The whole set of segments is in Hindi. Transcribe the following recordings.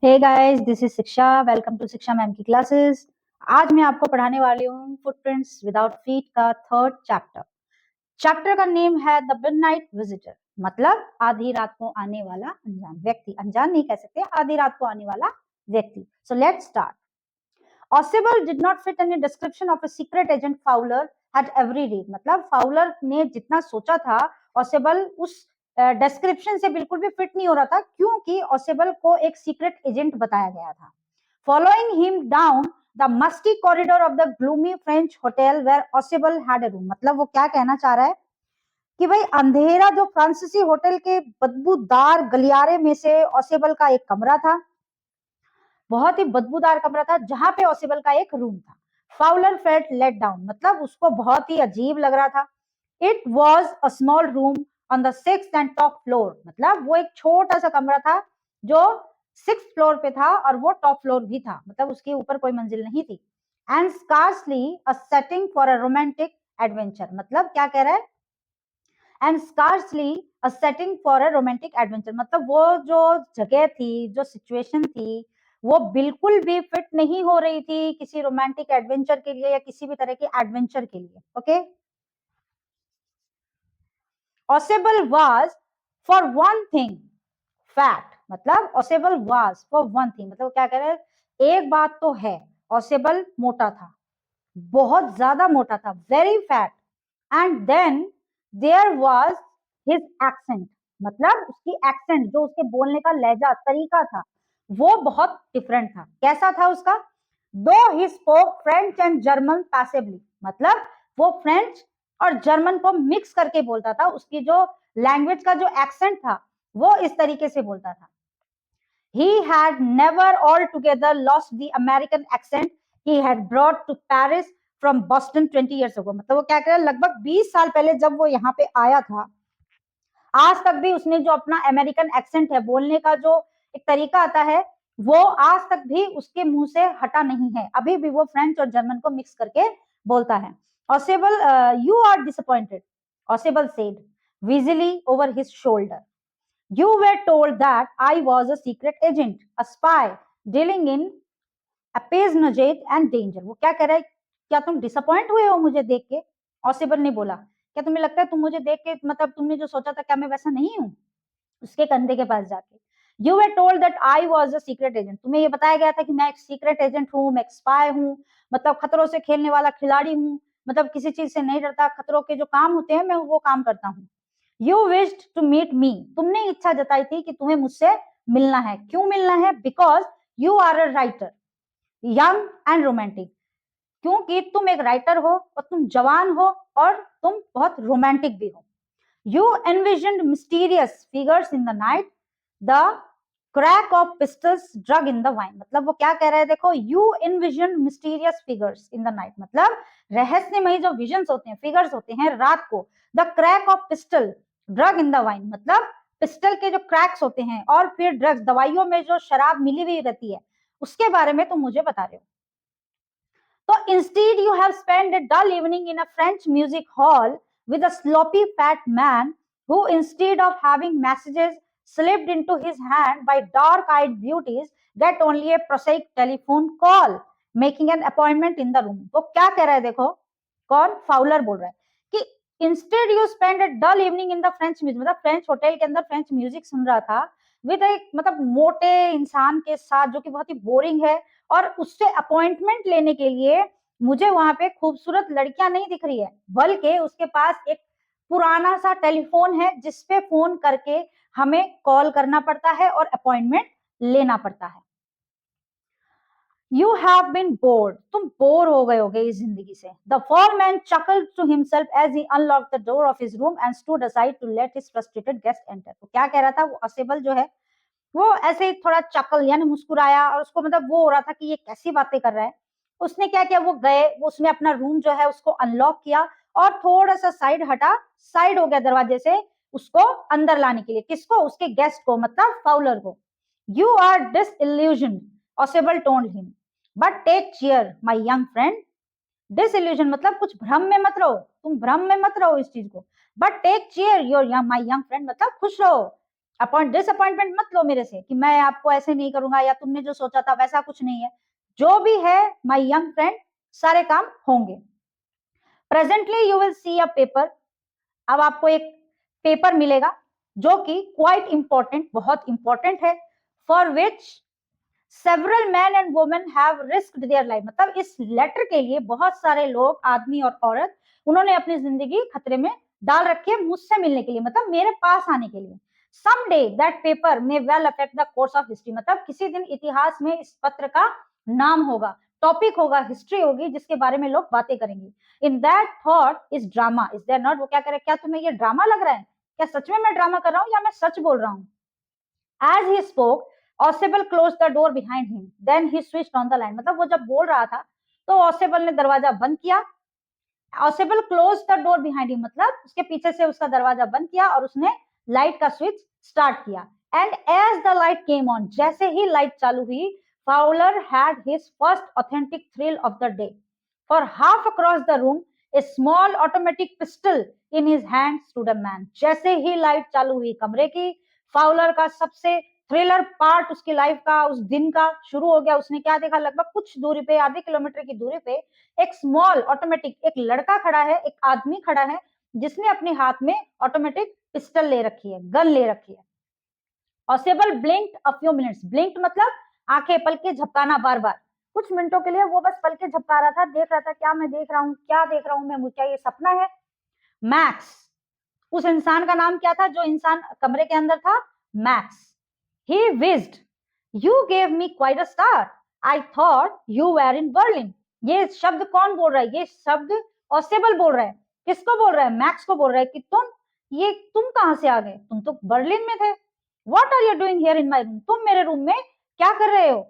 हे गाइस, दिस इज शिक्षा। वेलकम टू शिक्षा मैम की क्लासेस। आज मैं आपको पढ़ाने वाली हूँ फुटप्रिंट्स विदाउट फीट का थर्ड चैप्टर। चैप्टर का नेम है द मिडनाइट विजिटर, मतलब आधी रात को आने वाला अनजान व्यक्ति। अनजान नहीं कह सकते, आधी रात को आने वाला व्यक्ति। So let's start. Oswald did not fit any description of a secret agent Fowler had every read। मतलब फाउलर ने जितना सोचा था, ऑसेबल उस डिस्क्रिप्शन से बिल्कुल भी फिट नहीं हो रहा था, क्योंकि ऑसेबल को एक सीक्रेट एजेंट बताया गया था। Following him down the musty corridor of the gloomy French hotel where Ossible had a room। मतलब वो क्या कहना चाह रहा है कि भाई अंधेरा जो फ्रांसीसी होटल के बदबूदार गलियारे में से ऑसेबल का एक कमरा था, बहुत ही बदबूदार कमरा था, जहां पे ऑसिबल का एक रूम था। फाउलर फेल्ट लेट डाउन, मतलब उसको बहुत ही अजीब लग रहा था। It was a small room on the 6th and top floor. मतलब वो एक छोटा सा कमरा था जो 6th फ्लोर पे था और वो टॉप फ्लोर भी था, मतलब उसके ऊपर कोई मंजिल नहीं थी। And scarcely a setting for a romantic adventure. मतलब क्या कह रहा है? And scarcely a setting for a romantic adventure, मतलब वो जो जगह थी, जो सिचुएशन थी, वो बिल्कुल भी फिट नहीं हो रही थी किसी रोमांटिक एडवेंचर के लिए या किसी भी तरह के एडवेंचर के लिए। Okay, Ausable was for one thing fat. मतलब Ausable was for one thing, मतलब क्या कह रहे हैं, एक बात तो है, ऑसेबल मोटा था, बहुत ज्यादा मोटा था, very fat. And then there was his accent, मतलब उसकी एक्सेंट, जो उसके बोलने का लहजा तरीका था, वो बहुत डिफरेंट था। कैसा था उसका? दो he spoke French and German passively, मतलब वो फ्रेंच और जर्मन को मिक्स करके बोलता था। उसकी जो लैंग्वेज का जो एक्सेंट था, वो इस तरीके से बोलता था। He had never altogether lost the American accent he had brought to Paris from Boston 20 years ago। मतलब वो क्या कह रहा है, लगभग 20 साल पहले जब वो यहाँ पे आया था, आज तक भी उसने जो अपना अमेरिकन एक्सेंट है, बोलने का जो एक तरीका आता है, वो आज तक भी उसके मुंह से हटा नहीं है। अभी भी वो फ्रेंच और जर्मन को मिक्स करके बोलता है। Ausable, you are disappointed, Ausable said wheezily over his shoulder. You were told that I was a secret agent, a spy, dealing in espionage and danger। वो क्या कह रहा है? क्या तुम डिसअपॉइंट हुए हो मुझे देख के? ऑसिबल ने बोला, क्या तुम्हें लगता है तुम मुझे देख के, मतलब तुमने जो सोचा था, क्या मैं वैसा नहीं हूँ? उसके कंधे के पास जाके, you were told that I was a secret agent. तुम्हें ये बताया गया था कि मैं एक सीक्रेट एजेंट हूँ, मैं एक स्पाई हूँ, मतलब खतरों से खेलने वाला खिलाड़ी हूँ, मतलब किसी चीज से नहीं डरता, खतरों के जो काम होते हैं मैं वो काम करता हूँ। You wished to meet me, तुमने इच्छा जताई थी कि तुम्हें मुझसे मिलना है। क्यों मिलना है? Because you are a writer, young and romantic, क्योंकि तुम एक राइटर हो और तुम जवान हो और तुम बहुत रोमांटिक भी हो। You envisioned mysterious figures in the night, the crack of pistols drug in the wine. मतलब वो क्या कह रहा है, देखो, you envision mysterious figures in the night, मतलब रहस्यमयी जो विजन्स होते हैं, फिगर्स होते हैं रात को। The crack of pistol drug in the wine, मतलब पिस्टल के जो क्रैक्स होते हैं और फिर ड्रग्स, दवाइयों में जो शराब मिली हुई रहती है, उसके बारे में तुम मुझे बता रहे हो। तो instead you have spent a dull evening in a French music hall with a sloppy fat man who, instead of having messages slipped into his hand by dark-eyed beauties, get only a prosaic telephone call, making an appointment in the room। वो क्या कह रहा है, देखो, कौन? फाउलर बोल रहा है कि instead you spend a dull evening in the French music, मतलब फ्रेंच होटल के अंदर फ्रेंच म्यूजिक सुन रहा था विद एक, मतलब मोटे इंसान के साथ जो कि बहुत ही बोरिंग है, और उससे अपॉइंटमेंट लेने के लिए मुझे वहां पे खूबसूरत लड़कियां नहीं दिख रही है, बल्कि उसके पास एक पुराना सा टेलीफोन है जिसपे फोन करके हमें कॉल करना पड़ता है और अपॉइंटमेंट लेना पड़ता है। यू हैव बीन बोर्ड, तुम बोर हो गए होगे इस जिंदगी से। The foreman chuckled to himself as he unlocked the door of his room and stood aside to let his frustrated guest enter। तो क्या कह रहा था वो असेबल जो है, वो ऐसे ही थोड़ा चकल यानी मुस्कुराया, और उसको मतलब वो हो रहा था कि ये कैसी बातें कर रहा है। उसने क्या किया, वो गए, उसने अपना रूम जो है उसको अनलॉक किया और थोड़ा सा साइड हटा, साइड हो गया दरवाजे से, उसको अंदर लाने के लिए। किसको? उसके गेस्ट को, मतलब फाउलर को। You are disillusion, Ausable told him, but take cheer my young friend. Disillusion मतलब कुछ भ्रम में मत रहो, तुम भ्रम में मत रहो इस चीज को। But take cheer your my young friend, मतलब खुश रहो, डिसअपॉइंटमेंट मत लो मेरे से कि मैं आपको ऐसे नहीं करूंगा या तुमने जो सोचा था वैसा कुछ नहीं है, जो भी है माय यंग फ्रेंड, सारे काम होंगे। Presently you will see a paper, अब आपको एक पेपर मिलेगा जो कि क्वाइट इंपॉर्टेंट, बहुत इंपॉर्टेंट है, for which several man and women have risked their life, मतलब इस लेटर के लिए बहुत सारे लोग, आदमी और औरत, उन्होंने अपनी जिंदगी खतरे में डाल रखी है मुझसे मिलने के लिए, मतलब मेरे पास आने के लिए। Someday that paper may well affect the course of history, मतलब किसी दिन इतिहास में इस पत्र का नाम होगा, टॉपिक होगा, हिस्ट्री होगी जिसके बारे में लोग बातें करेंगे। In that thought is drama, is there not, वो क्या करे, क्या तुम्हें ये ड्रामा लग रहा है, क्या सच में मैं ड्रामा कर रहा हूँ या मैं सच बोल रहा हूँ। As he spoke, Osable closed the door behind him. Then he switched on the light. मतलब वो जब बोल रहा था तो Osable ने दरवाजा बंद किया। Osable closed the door behind him, मतलब उसके पीछे से उसका दरवाजा बंद किया और उसने लाइट का स्विच स्टार्ट किया। And as the light came on, जैसे ही लाइट चालू हुई, Fowler had his first authentic thrill of the day. For half across the room, a small automatic pistol in his hand stood a man. जैसे ही लाइट चालू हुई कमरे की, फाउलर का सबसे थ्रिलर पार्ट उसकी लाइफ का, उस दिन का शुरू हो गया। उसने क्या देखा, लगभग कुछ दूरी पे, आधे किलोमीटर की दूरी पे एक स्मॉल ऑटोमेटिक, एक लड़का खड़ा है, एक आदमी खड़ा है जिसने अपने हाथ में ऑटोमेटिक पिस्टल ले रखी है, गन ले रखी है। ऑसेबल ब्लिंक्ड अ फ्यू मिनट्स, ब्लिंक्ड मतलब आंखें पल के झपकाना, बार बार, कुछ मिनटों के लिए वो बस पल के झपका रहा था, देख रहा था क्या मैं देख रहा हूँ, क्या देख रहा हूँ मैं, क्या ये सपना है। मैक्स, उस इंसान का नाम क्या था जो इंसान कमरे के अंदर था, max. He whizzed. You gave me quite a start. I thought you were in Berlin. ये शब्द कौन बोल रहा है, ये शब्द ऑसेबल बोल रहा है। किसको बोल रहा है, मैक्स को बोल रहा है कि तुम कहां से आ गए, तुम तो बर्लिन में थे। What are you doing here in my room? तुम मेरे रूम में क्या कर रहे हो।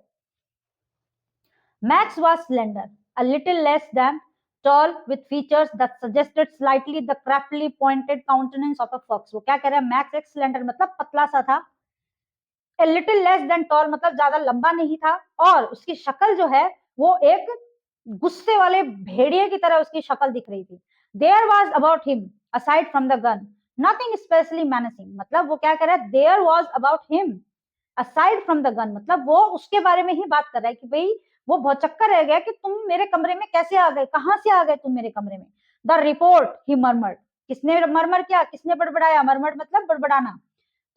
Max was slender, a little less than tall, with features that suggested slightly the craftily pointed countenance of a fox. वो क्या कह रहा है, मैक्स एक स्लेंडर मतलब पतला सा था, a little less than tall मतलब ज्यादा लंबा नहीं था, और उसकी शक्ल जो है वो एक गुस्से वाले भेड़िए की तरह उसकी शक्ल दिख रही थी। There was about him, aside from the gun, nothing especially menacing, मतलब वो क्या कह रहा है, there was about him, aside from the gun, मतलब वो उसके बारे में ही बात कर रहा है कि भाई वो बहुत चक्कर रह गया कि तुम मेरे कमरे में कैसे आ गए, कहां से आ गए तुम मेरे कमरे में। द रिपोर्ट ही मरमर्ड, किसने मरमर किया, किसने बड़बड़ाया, मरमर मतलब बड़बड़ाना।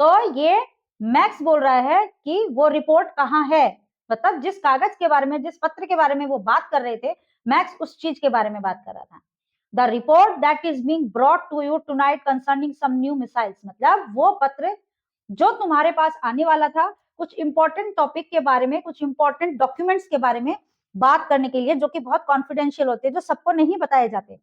तो ये मैक्स बोल रहा है कि वो रिपोर्ट कहाँ है, मतलब जिस कागज के बारे में, जिस पत्र के बारे में वो बात कर रहे थे, मैक्स उस चीज के बारे में बात कर रहा था। The report that is being brought to you tonight concerning some new missiles, मतलब वो पत्र जो तुम्हारे पास आने वाला था, कुछ इंपॉर्टेंट टॉपिक के बारे में, कुछ इंपॉर्टेंट डॉक्यूमेंट्स के बारे में बात करने के लिए, जो कि बहुत कॉन्फिडेंशियल होते हैं, जो सबको नहीं बताए जाते।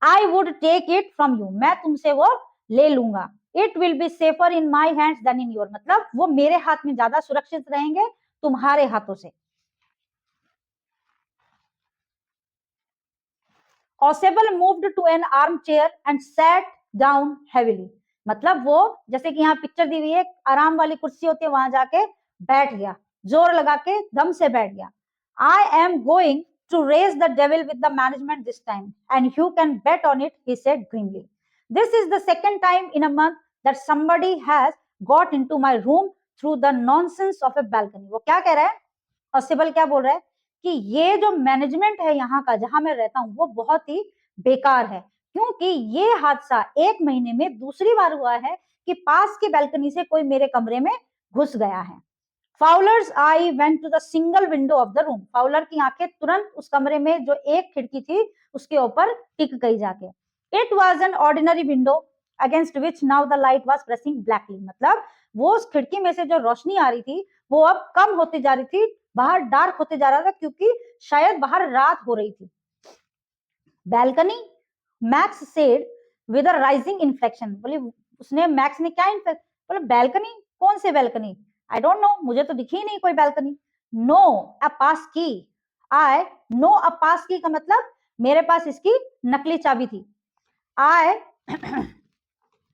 I would take it from you, मैं तुमसे वो ले लूंगा। It will be safer in my hands than in your, मतलब वो मेरे हाथ में ज्यादा सुरक्षित रहेंगे तुम्हारे हाथों से। Osable moved to an armchair and sat down heavily, मतलब वो जैसे कि यहाँ पिक्चर दी हुई है, आराम वाली कुर्सी होती है, वहां जाके बैठ गया, जोर लगा के दम से बैठ गया। I am going to raise the devil with the management this time, and you can bet on it, he said grimly. This is the second time in a month that somebody has got into my room through the nonsense of a balcony. वो क्या कह रहा है, ऑसिबल क्या बोल रहा है कि ये जो मैनेजमेंट है यहाँ का, जहां मैं रहता हूँ, वो बहुत ही बेकार है, क्योंकि ये हादसा एक महीने में दूसरी बार हुआ है कि पास की बैल्कनी से कोई मेरे कमरे में घुस गया है। Fowler's eyes went to the single window of the room, Fowler की आंखें तुरंत उस कमरे में जो एक खिड़की थी उसके ऊपर टिक गई जाके। It was an ordinary window against which now the light was pressing blackly, मतलब वो उस खिड़की में से जो रोशनी आ रही थी वो अब कम होती जा रही थी, बाहर डार्क होते जा रहा था, क्योंकि शायद बाहर रात हो रही थी। Balcony, max said with a rising inflection, बोले उसने, मैक्स ने क्या बोले बैल्कनी, कौन से बैल्कनी, आई डोंट नो, मुझे तो दिखी नहीं कोई बैल्कनी। नो अ पास की, आई नो अ पास की का मतलब मेरे पास इसकी नकली चाबी थी। I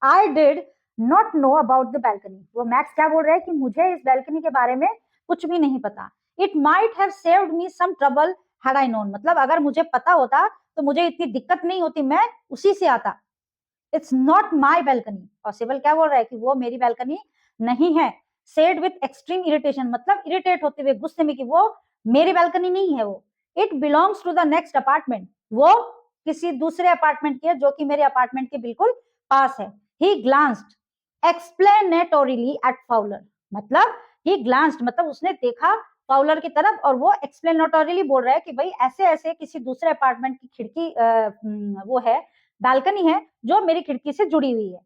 I did not know about the balcony, वो मैक्स क्या बोल रहा है कि मुझे इस बैल्कनी के बारे में कुछ भी नहीं पता। It might have saved me some trouble had I known, मतलब अगर मुझे पता होता तो मुझे इतनी दिक्कत नहीं होती, मैं उसी से आता। It's not my balcony, possible क्या बोल रहा है कि वो मेरी बैल्कनी नहीं है। सेड विथ एक्सट्रीम इरिटेशन, मतलब इरिटेट होते हुए, गुस्से में, कि वो मेरी बैल्कनी नहीं है वो। It belongs to the next apartment, वो किसी दूसरे अपार्टमेंट की है जो कि मेरे अपार्टमेंट के बिल्कुल पास है। ही ग्लांस्ड एक्सप्लेनेटोरीली एट फाउलर, मतलब ही ग्लांस्ड मतलब उसने देखा फाउलर की तरफ, और वो एक्सप्लेनेटोरीली बोल रहा है कि भाई ऐसे ऐसे किसी दूसरे अपार्टमेंट की खिड़की वो है, बालकनी है जो मेरी खिड़की से जुड़ी हुई है।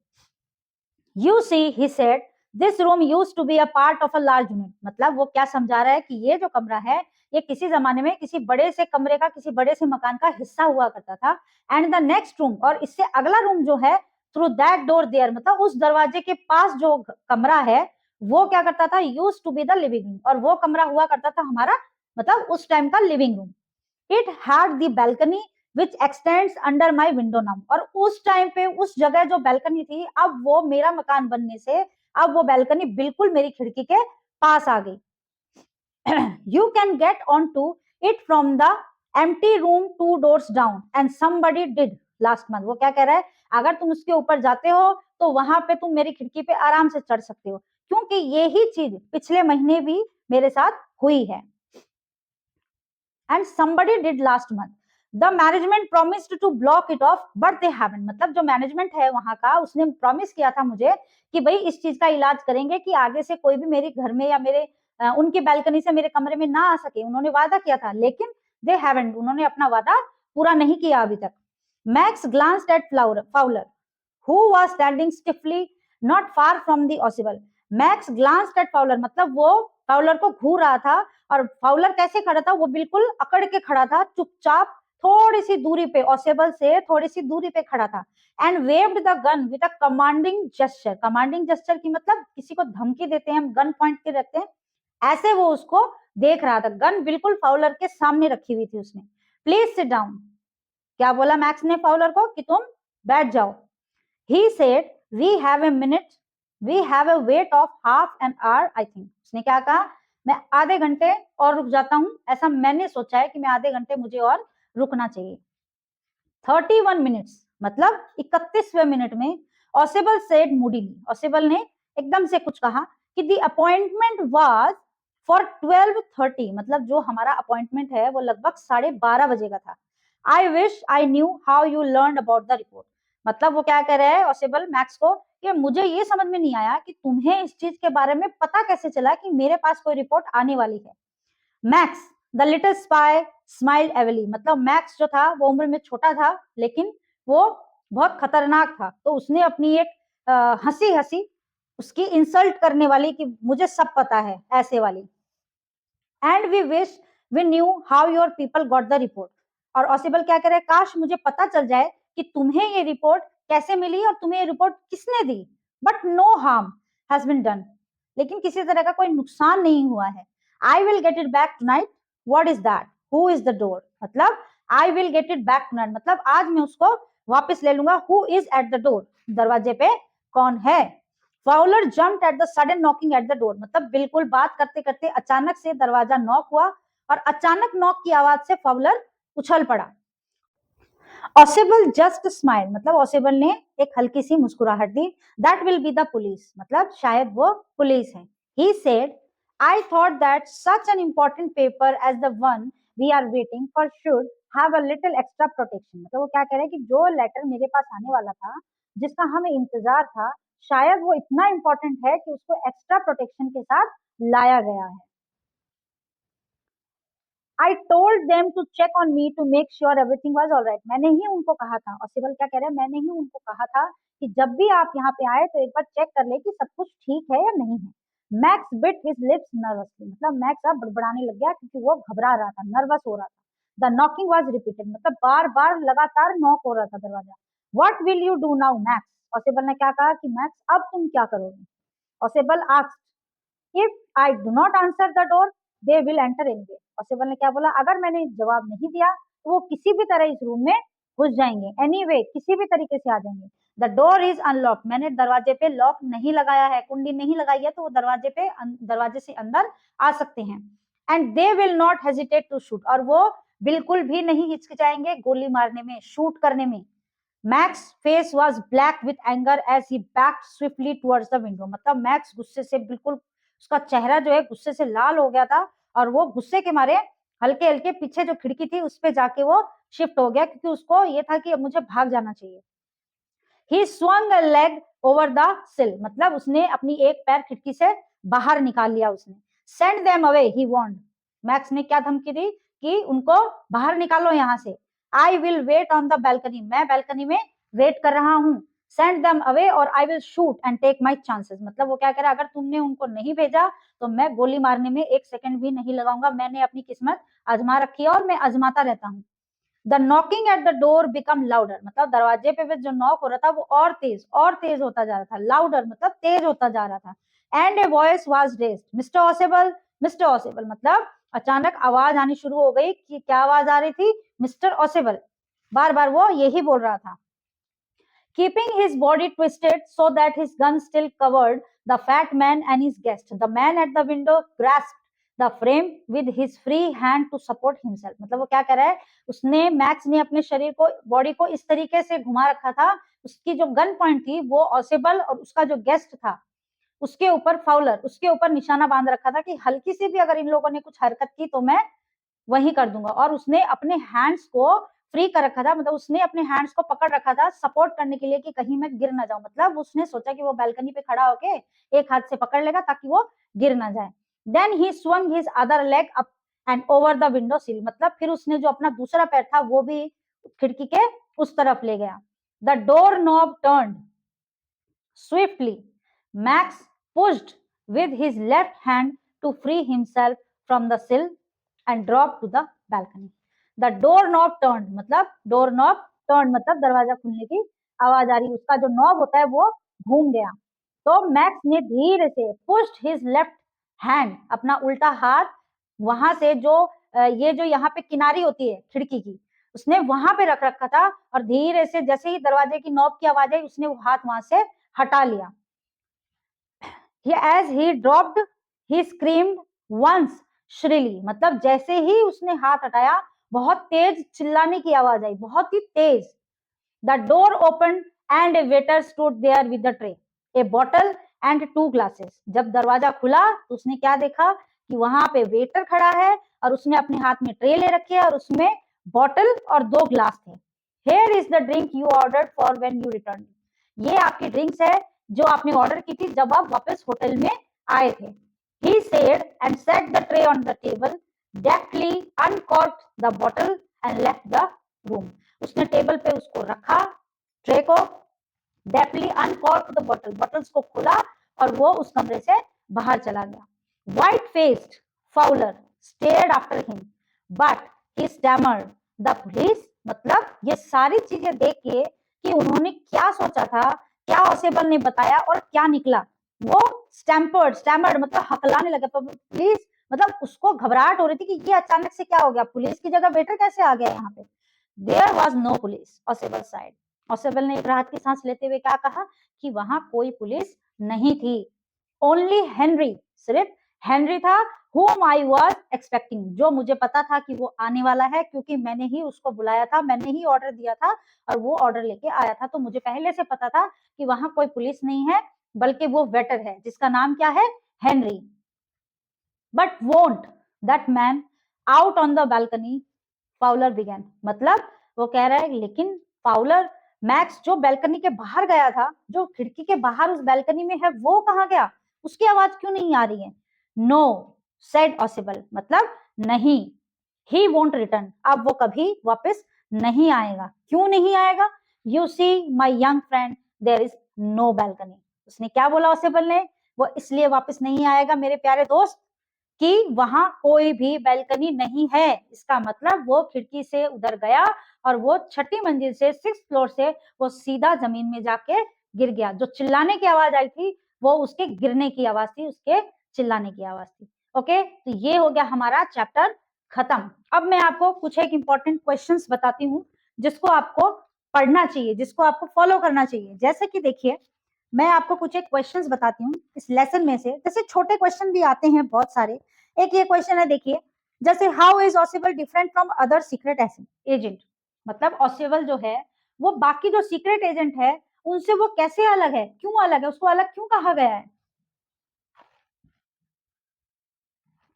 You see, he said, this room used to be a part of a large unit, मतलब वो क्या समझा रहा है कि ये जो कमरा है ये किसी जमाने में किसी बड़े से कमरे का, किसी बड़े से मकान का हिस्सा हुआ करता था। एंड द नेक्स्ट रूम, और इससे अगला रूम जो है, थ्रू दैट डोर देयर, मतलब उस दरवाजे के पास जो कमरा है वो क्या करता था, used to be the living room, और वो कमरा हुआ करता था हमारा, मतलब उस टाइम का living room. It had the balcony which x tends under my window now, और उस टाइम पे उस जगह जो बैल्कनी थी, अब वो मेरा मकान बनने से अब वो बैल्कनी बिल्कुल मेरी खिड़की के पास आ गई। You can get on to it from the empty room 2 doors down and somebody did last month. वो क्या कह रहा है, अगर तुम उसके ऊपर जाते हो तो वहां पे तुम मेरी खिड़की पे आराम से चढ़ सकते हो, क्योंकि यही चीज पिछले महीने भी मेरे साथ हुई है। and somebody did last month. The management promised to block it off, but they haven't, मतलब जो मैनेजमेंट है वहां का, उसने प्रॉमिस किया था मुझे कि भाई इस चीज का इलाज करेंगे कि आगे से कोई भी मेरे घर में या मेरे उनकी बैल्कनी से मेरे कमरे में ना आ सके। उन्होंने वादा किया था, लेकिन दे हैवेंट, उन्होंने अपना वादा पूरा नहीं किया अभी तक। Max glanced at Fowler who was standing stiffly not far from the Ossible. Max glanced at Fowler, मतलब वो फाउलर को घूर रहा था, और फाउलर कैसे खड़ा था, वो बिल्कुल अकड़ के खड़ा था, चुपचाप थोड़ी सी दूरी पे, ऑसेबल से थोड़ी सी दूरी पे खड़ा था। And waived the gun with a commanding gesture, commanding gesture की मतलब किसी को धमकी देते हैं हम, गन पॉइंट के रहते हैं, ऐसे वो उसको देख रहा था। गन बिल्कुल फाउलर के सामने रखी हुई थी उसने। प्लीज सिट डाउन, क्या बोला मैक्स ने फाउलर को कि तुम बैठ जाओ। He said, we have a minute, we have a wait of half an hour, I think. उसने क्या कहा, मैं आधे घंटे और रुक जाता हूँ, ऐसा मैंने सोचा है कि मैं आधे घंटे मुझे और रुकना चाहिए। 31 minutes, मतलब 31वें मिनट में ऑसेबल सेड मूडीली, ऑसेबल ने एकदम से कुछ कहा कि दी अपॉइंटमेंट वाज फॉर 12:30, मतलब जो हमारा अपॉइंटमेंट है वो लगभग 12:30 बजे का था। I wish I knew how you learn about the report, मतलब वो क्या कह रहा है ऑसेबल मैक्स को कि मुझे ये समझ में नहीं आया कि तुम्हें इस चीज के बारे में पता कैसे चला कि मेरे पास कोई रिपोर्ट आने वाली है। Max the little spy smile evilly, मतलब मैक्स जो था वो उम्र में छोटा था लेकिन वो बहुत खतरनाक था, तो उसने अपनी एक हंसी हंसी उसकी इंसल्ट करने वाली कि मुझे सब पता है ऐसे वाली। And we wish we knew how your people got the report, और ऑसिबल क्या कह रहे हैं, काश मुझे पता चल जाए कि तुम्हें ये रिपोर्ट कैसे मिली और तुम्हें ये रिपोर्ट किसने दी। But no harm has been done, लेकिन किसी तरह का कोई नुकसान नहीं हुआ है। I will get it back tonight, what is that, who is the door, मतलब I will get it back tonight, मतलब आज मैं उसको वापस ले लूंगा। Who is at the door, दरवाजे पे कौन है। Fowler jumped at the sudden knocking at the door, मतलब बिल्कुल बात करते करते अचानक से दरवाजा नॉक हुआ, और अचानक नॉक की आवाज से फाउलर उछल पड़ा। ऑसेबल जस्ट स्माइल, मतलब ऑसेबल ने एक हल्की सी मुस्कुराहट दी। That will be the police, मतलब शायद वो पुलिस है। He said, I thought that such an important paper as the one we are waiting for should have a little extra protection, मतलब वो क्या कह रहे हैं कि जो लेटर मेरे पास आने वाला था, जिसका हमें इंतजार था, शायद वो इतना इम्पोर्टेंट है कि उसको एक्स्ट्रा प्रोटेक्शन के साथ लाया गया है। I told them to check on me to make sure everything was alright, मैंने ही उनको कहा था, और सिबल क्या कह रहे हैं, मैंने ही उनको कहा था कि जब भी आप यहाँ पे आए तो एक बार चेक कर ले कि सब कुछ ठीक है या नहीं है। Max bit his lips nervously, मतलब मैक्स अब बड़बड़ाने लग गया क्योंकि वो घबरा रहा था, नर्वस हो रहा था। द नॉकिंग वाज रिपीटेड, मतलब बार बार लगातार नॉक हो रहा था दरवाजा। What will you do now max, और सिबल ने क्या कहा कि मैक्स अब तुम क्या करोगे। और Sibal asked, if I do not answer the door they will enter anyway, possible ने क्या बोला, अगर मैंने जवाब नहीं दिया तो वो किसी भी तरह इस रूम में घुस जाएंगे, एनीवे किसी भी तरीके से आ जाएंगे। द डोर इज अनलॉक, मैंने दरवाजे पे लॉक नहीं लगाया है, कुंडी नहीं लगाई है, तो वो दरवाजे से अंदर आ सकते हैं। And they will not hesitate to shoot, और वो बिल्कुल भी नहीं हिचकिचाएंगे गोली मारने में, शूट करने में। Max face was black with anger as he back swiftly towards the window, मतलब मैक्स गुस्से से बिल्कुल, उसका चेहरा जो है गुस्से से लाल हो गया था और वो गुस्से के मारे हल्के हल्के पीछे जो खिड़की थी उस पे जाके वो शिफ्ट हो गया, क्योंकि उसको ये था कि अब मुझे भाग जाना चाहिए। ही swung a leg over the sill, मतलब उसने अपनी एक पैर खिड़की से बाहर निकाल लिया उसने। Send them away, he warned. Max ने क्या धमकी दी कि उनको बाहर निकालो यहाँ से। I will wait on the balcony, मैं balcony में वेट कर रहा हूँ। Send them away और I will shoot and take my chances, मतलब वो क्या कह रहा है, अगर तुमने उनको नहीं भेजा तो मैं गोली मारने में एक सेकंड भी नहीं लगाऊंगा, मैंने अपनी किस्मत आजमा रखी है और मैं आजमाता रहता हूँ। The knocking at the door become louder, मतलब दरवाजे पे जो नॉक हो रहा था वो और तेज होता जा रहा था। लाउडर मतलब तेज होता जा रहा था। And a voice was raised, mister Ausable, mister Ausable, मतलब अचानक आवाज आनी शुरू हो गई। कि क्या आवाज आ रही थी? मिस्टर ऑसेबल, बार बार वो यही बोल रहा था। Keeping his body twisted so that his gun still covered the fat man and his guest, the man at the window grasped the frame with his free hand to support himself, मतलब वो क्या कर रहा है, उसने मैक्स ने अपने शरीर को, बॉडी को इस तरीके से घुमा रखा था, उसकी जो गन पॉइंट थी वो ऑसेबल और उसका जो गेस्ट था उसके ऊपर, फाउलर, उसके ऊपर निशाना बांध रखा था कि हल्की सी भी अगर इन लोगों ने कुछ हरकत की तो मैं वही कर दूंगा। और उसने अपने हैंड्स को फ्री कर रखा था, मतलब उसने अपने हैंड्स को पकड़ रखा था सपोर्ट करने के लिए कि कहीं मैं गिर ना जाऊं, मतलब उसने सोचा कि वो बालकनी पे खड़ा होके एक हाथ से पकड़ लेगा ताकि वो गिर ना जाए। Then he swung his other leg up and over the window sill, मतलब फिर उसने जो अपना दूसरा पैर था वो भी खिड़की के उस तरफ ले गया। The door knob turned swiftly. Max pushed with his left hand to free himself from the sill and dropped to the balcony. The doorknob turned, मतलब doorknob turned मतलब दरवाजा खुलने की आवाज आ रही, उसका जो नॉब होता है वो घूम गया। तो मैक्स ने धीरे से पुश्ड हिज लेफ्ट हैंड, अपना उल्टा हाथ वहां से जो ये जो यहाँ पे किनारी होती है खिड़की की, उसने वहां पे रख रखा था और धीरे से जैसे ही दरवाजे की नॉब की आवाज आई उसने वो हाथ वहां से हटा लिया। As he dropped, he screamed once shrilly, मतलब जैसे ही उसने हाथ हटाया बहुत तेज चिल्लाने की आवाज आई, बहुत ही तेज। The door opened and a waiter stood there with a tray, a bottle and 2 glasses. जब दरवाजा खुला तो उसने क्या देखा कि वहां पे वेटर खड़ा है और उसने अपने हाथ में ट्रे ले रखी है और उसमें बॉटल और 2 ग्लास थे। Here is the drink you ordered for when you returned. ये आपकी ड्रिंक्स है जो आपने ऑर्डर की थी जब आप वापस होटल में आए थे। He said and set the tray on the table, deftly uncorked the bottle and left the room. उसने टेबल पे उसको रखा, ट्रे को, डेफ्टली अनकॉर्क द बॉटल, बॉटल्स को खोला और वो उस कमरे से बाहर चला गया। White faced Fowler stared after him but he stammered the police, मतलब ये सारी चीजें देख के कि उन्होंने क्या सोचा था, क्या ऑसेबल ने बताया और क्या निकला, वो स्टैमर्ड मतलब हकलाने लगा। तो पुलिस, मतलब उसको घबराहट हो रही थी कि ये अचानक से क्या हो गया, पुलिस की जगह वेटर कैसे आ गया यहाँ पे। There was no police, Ossible sighed, Ossible ने एक राहत की सांस लेते हुए क्या कहा कि वहां कोई पुलिस नहीं थी। ओनली हेनरी, सिर्फ हेनरी था, whom I was expecting, जो मुझे पता था कि वो आने वाला है क्योंकि मैंने ही उसको बुलाया था, मैंने ही ऑर्डर दिया था और वो ऑर्डर लेके आया था। तो मुझे पहले से पता था कि वहां कोई पुलिस नहीं है बल्कि वो वेटर है जिसका नाम क्या है, Henry. But won't that man out on the balcony, Fowler began, मतलब वो कह रहा है लेकिन फाउलर, मैक्स जो बैल्कनी के बाहर गया था, जो खिड़की के बाहर उस बैल्कनी में है, वो कहाँ गया, उसकी आवाज क्यों नहीं आ रही है। नो सेड ऑसेबल, मतलब नहीं। ही वोंट रिटर्न, अब वो कभी वापस नहीं आएगा। क्यों नहीं आएगा? You see my young friend there is no balcony, उसने क्या बोला ऑसेबल ने, वो इसलिए वापस नहीं आएगा मेरे प्यारे दोस्त कि वहां कोई भी बैल्कनी नहीं है। इसका मतलब वो खिड़की से उधर गया और वो छठी मंजिल से, 6th फ्लोर से वो सीधा जमीन में जाके गिर गया। जो चिल्लाने की आवाज आई थी वो उसके गिरने की आवाज थी, उसके चिल्लाने की आवाज थी। ओके, तो ये हो गया हमारा चैप्टर खत्म। अब मैं आपको कुछ एक इंपॉर्टेंट क्वेश्चंस बताती हूँ जिसको आपको पढ़ना चाहिए, जिसको आपको फॉलो करना चाहिए। जैसे कि देखिए, मैं आपको कुछ एक क्वेश्चंस बताती हूँ इस लेसन में से, जैसे छोटे क्वेश्चन भी आते हैं बहुत सारे। एक ये क्वेश्चन है, देखिए, जैसे how is ऑसिबल different from other secret agent, मतलब ऑसिबल जो है वो बाकी जो सीक्रेट एजेंट है उनसे वो कैसे अलग है, क्यों अलग है, उसको अलग क्यों कहा गया है?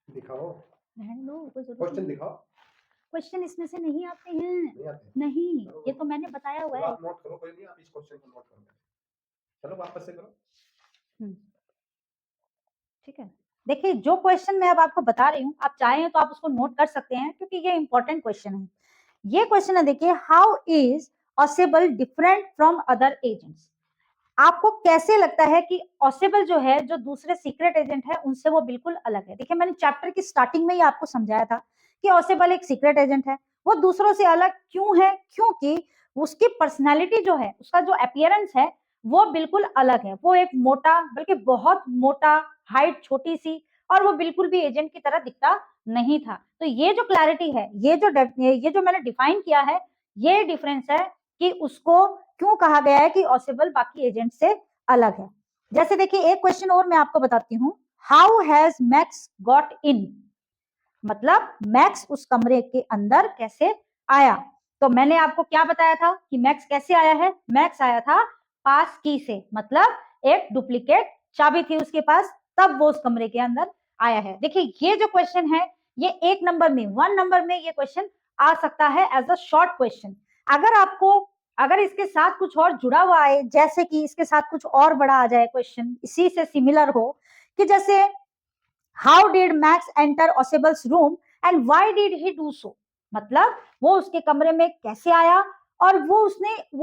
दिखाओ, क्वेश्चन दिखाओ। क्वेश्चन इसमें से नहीं आते हैं, नहीं, ये तो मैंने बताया हुआ है। आप नोट करो, कोई नहीं, आप इस क्वेश्चन को नोट करो। चलो वापस से करो। ठीक है, देखिए जो क्वेश्चन मैं अब आपको बता रही हूँ, आप चाहें तो आप उसको नोट कर सकते हैं क्योंकि ये इंपॉर्टेंट क्वेश्चन है। ये क्वेश्चन है, देखिए, how is Ausable different from other agents? आपको कैसे लगता है कि ऑसेबल जो है, जो दूसरे सीक्रेट एजेंट है, उनसे वो बिल्कुल अलग है? देखिए मैंने चैप्टर की स्टार्टिंग में ही आपको समझाया था कि ऑसेबल एक सीक्रेट एजेंट है। वो दूसरों से अलग क्यों है? क्योंकि उसकी पर्सनैलिटी जो है, उसका जो अपीयरेंस है, वो बिल्कुल अलग है। वो एक मोटा, बल्कि बहुत मोटा, हाइट छोटी सी, और वो बिल्कुल भी एजेंट की तरह दिखता नहीं था। तो ये जो क्लैरिटी है, ये जो मैंने डिफाइन किया है, ये डिफरेंस है कि उसको क्यों कहा गया है कि ऑसेबल बाकी एजेंट से अलग है। जैसे देखिए एक क्वेश्चन और मैं आपको बताती हूँ, how has max got in? मतलब मैक्स उस कमरे के अंदर कैसे आया? तो मैंने आपको क्या बताया था कि मैक्स कैसे आया है? मैक्स आया था पास की से, मतलब एक डुप्लीकेट चाबी थी उसके पास, तब वो उस कमरे के अंदर आया है। देखिए ये जो क्वेश्चन है, ये 1 नंबर में, 1 नंबर में ये क्वेश्चन आ सकता है एज अ शॉर्ट क्वेश्चन। अगर इसके साथ कुछ और जुड़ा हुआ है, जैसे कि इसके साथ कुछ और बड़ा आ जाए क्वेश्चन, इसी से सिमिलर हो, कि जैसे how did Max enter Ausable's room and why did he do so? मतलब वो उसके कमरे में कैसे आया और वो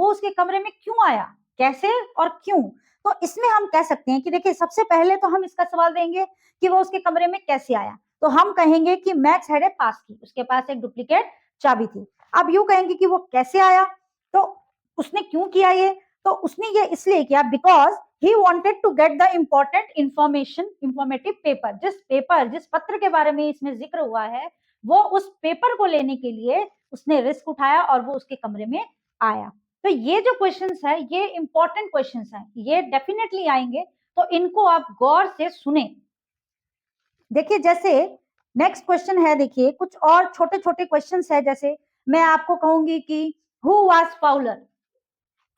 उसके कमरे में क्यों आया, कैसे और क्यों? तो इसमें हम कह सकते हैं कि देखिए सबसे पहले तो हम इसका सवाल देंगे कि वो उसके कमरे में कैसे आया, तो हम कहेंगे कि मैक्स हैड ए पास की, उसके पास एक डुप्लीकेट चाबी थी। अब यूं कहेंगे कि वो कैसे आया, तो उसने क्यों किया ये? तो उसने ये इसलिए किया because he wanted to get the important informative paper। जिस पत्र के बारे में इसमें जिक्र हुआ है, वो उस पेपर को लेने के लिए उसने रिस्क उठाया और वो उसके कमरे में आया। तो ये जो क्वेश्चंस है, ये इंपॉर्टेंट क्वेश्चंस हैं, ये डेफिनेटली आएंगे, तो इनको आप गौर से सुने। देखिए जैसे नेक्स्ट क्वेश्चन है, देखिए कुछ और छोटे छोटे क्वेश्चंस है। जैसे मैं आपको कहूंगी कि हु वाज फाउलर?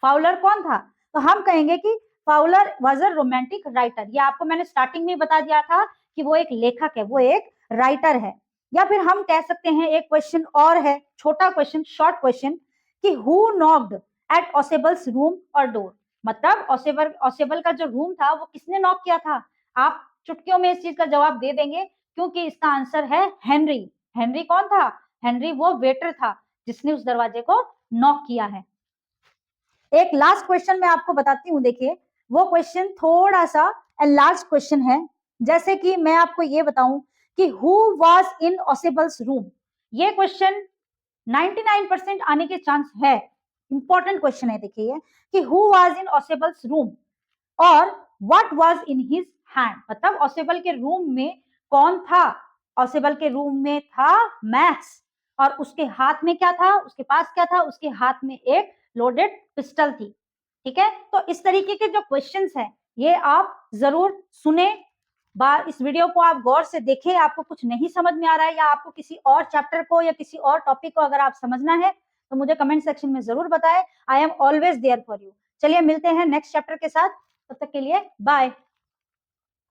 फाउलर कौन था? तो हम कहेंगे कि Fowler was a romantic writer. ये आपको मैंने स्टार्टिंग में बता दिया था कि वो एक लेखक है, वो एक राइटर है। या फिर हम कह सकते हैं, एक क्वेश्चन और है, छोटा क्वेश्चन, शॉर्ट क्वेश्चन, कि हु नॉक्ड एट ऑसेबल्स रूम और डोर? मतलब ऑसेबल का जो रूम था, वो किसने नॉक किया था? आप चुटकियों में इस चीज का जवाब दे देंगे, क्योंकि इसका आंसर है हेनरी। हेनरी कौन था? हेनरी वो वेटर था जिसने उस दरवाजे को नॉक किया है। एक लास्ट क्वेश्चन मैं आपको बताती हूँ, देखिए वो क्वेश्चन थोड़ा सा एनलार्ज क्वेश्चन है। जैसे कि मैं आपको ये बताऊं कि हु वाज इन ऑसेबल्स रूम? ये क्वेश्चन 99% आने के चांस है, इंपॉर्टेंट क्वेश्चन है। देखिए कि हु वाज इन ऑसेबल्स रूम और what was in his hand? मतलब ऑसेबल के रूम में कौन था? ऑसेबल के रूम में था मैक्स, और उसके हाथ में क्या था, उसके पास क्या था? उसके हाथ में एक लोडेड पिस्टल थी। ठीक है, तो इस तरीके के जो क्वेश्चंस हैं, ये आप जरूर सुने। इस वीडियो को आप गौर से देखें। आपको कुछ नहीं समझ में आ रहा है, या आपको किसी और चैप्टर को या किसी और टॉपिक को अगर आप समझना है, तो मुझे कमेंट सेक्शन में जरूर बताएं। I am always there for you. चलिए मिलते हैं नेक्स्ट चैप्टर के साथ, तब तक के लिए बाय।